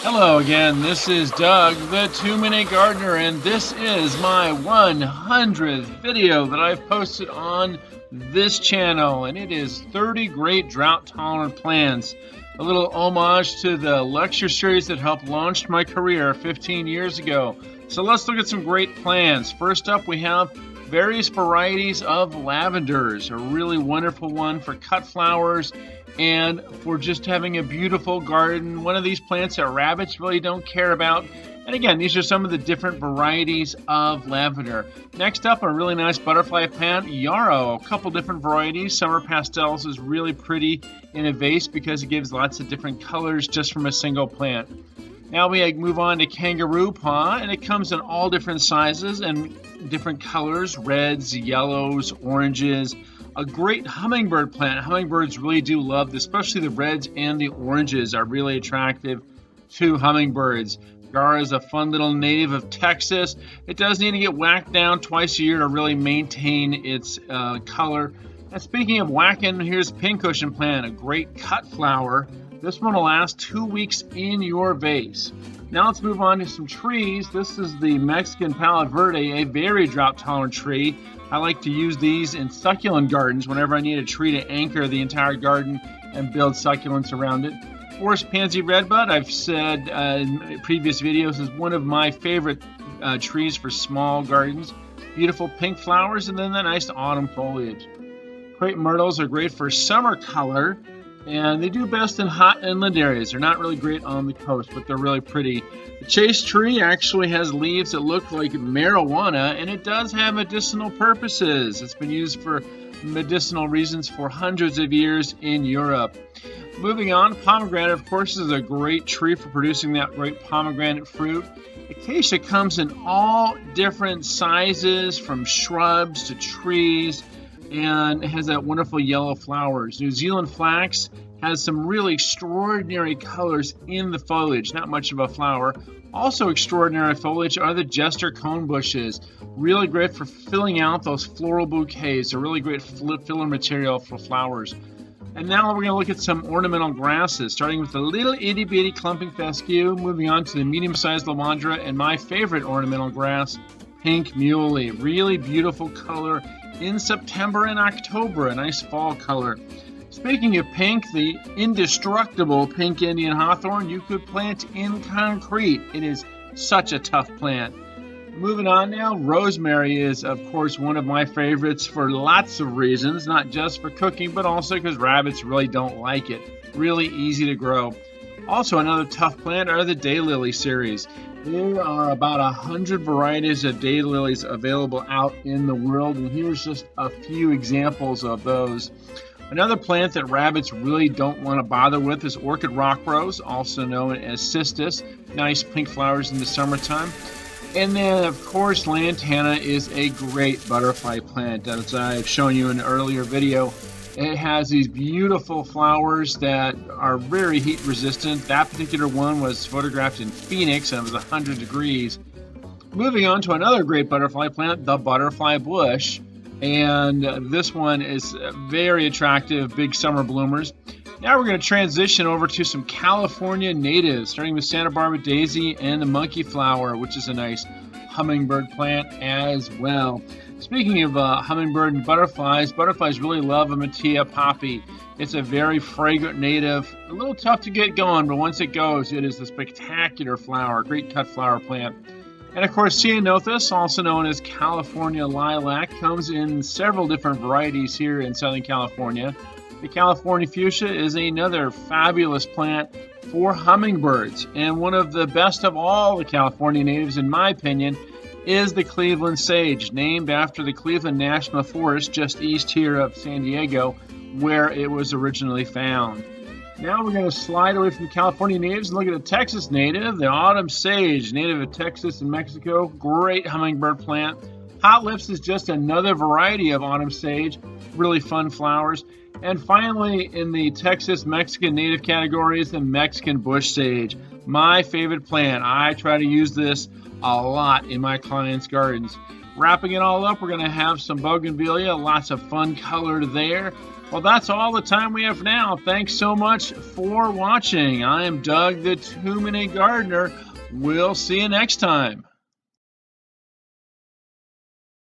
Hello again, this is Doug, the 2-Minute Gardener, and this is my 100th video that I've posted on this channel, and it is 30 great drought-tolerant plants. A little homage to the lecture series that helped launch my career 15 years ago. So let's look at some great plants. First up, we have various varieties of lavenders, a really wonderful one for cut flowers and for just having a beautiful garden. One of these plants that rabbits really don't care about. And again, these are some of the different varieties of lavender. Next up, a really nice butterfly plant, yarrow, a couple different varieties. Summer Pastels is really pretty in a vase because it gives lots of different colors just from a single plant. Now we move on to Kangaroo Paw, and it comes in all different sizes and different colors, reds, yellows, oranges. A great hummingbird plant. Hummingbirds really do love this, especially the reds and the oranges are really attractive to hummingbirds. Gaura is a fun little native of Texas. It does need to get whacked down twice a year to really maintain its color. And speaking of whacking, here's Pincushion Plant, a great cut flower. This one will last 2 weeks in your vase. Now let's move on to some trees. This is the Mexican Palo Verde, a very drought-tolerant tree. I like to use these in succulent gardens whenever I need a tree to anchor the entire garden and build succulents around it. Forest Pansy Redbud, I've said in previous videos, is one of my favorite trees for small gardens. Beautiful pink flowers and then the nice autumn foliage. Crape Myrtles are great for summer color, and they do best in hot inland areas. They're not really great on the coast, but they're really pretty. The Chaste Tree actually has leaves that look like marijuana, and it does have medicinal purposes. It's been used for medicinal reasons for hundreds of years in Europe. Moving on, pomegranate, of course, is a great tree for producing that great pomegranate fruit. Acacia comes in all different sizes, from shrubs to trees, and has that wonderful yellow flowers. New Zealand Flax has some really extraordinary colors in the foliage, not much of a flower. Also extraordinary foliage are the Jester Conebushes. Really great for filling out those floral bouquets. A really great filler material for flowers. And now we're going to look at some ornamental grasses, starting with the little itty bitty clumping fescue, moving on to the medium-sized lavandra, and my favorite ornamental grass, pink muley. Really beautiful color in September and October, a nice fall color. Speaking of pink, the indestructible pink Indian hawthorn you could plant in concrete. It is such a tough plant. Moving on now, rosemary is of course one of my favorites for lots of reasons, not just for cooking, but also because rabbits really don't like it. Really easy to grow. Also another tough plant are the daylily series. There are about 100 varieties of daylilies available out in the world, and here's just a few examples of those. Another plant that rabbits really don't want to bother with is Orchid Rockrose, also known as cistus. Nice pink flowers in the summertime. And then, of course, Lantana is a great butterfly plant, as I've shown you in an earlier video. It has these beautiful flowers that are very heat resistant. That particular one was photographed in Phoenix and it was 100 degrees. Moving on to another great butterfly plant, the butterfly bush. And this one is very attractive, big summer bloomers. Now we're going to transition over to some California natives, starting with Santa Barbara daisy and the monkey flower, which is a nice hummingbird plant as well. Speaking of hummingbird and butterflies, butterflies really love a Matilla Poppy. It's a very fragrant native, a little tough to get going, but once it goes, it is a spectacular flower, great cut flower plant. And of course, ceanothus, also known as California lilac, comes in several different varieties here in Southern California. The California fuchsia is another fabulous plant for hummingbirds, and one of the best of all the California natives, in my opinion, is the Cleveland sage, named after the Cleveland National Forest just east here of San Diego, where it was originally found. Now we're going to slide away from California natives and look at a Texas native, the autumn sage, native of Texas and Mexico. Great hummingbird plant. Hot lips is just another variety of autumn sage. Really fun flowers. And finally, in the Texas-Mexican native category is the Mexican bush sage. My favorite plant. I try to use this a lot in my clients' gardens. Wrapping it all up, we're going to have some bougainvillea, lots of fun color there. Well, that's all the time we have now. Thanks so much for watching. I am Doug, the 2-Minute Gardener. We'll see you next time.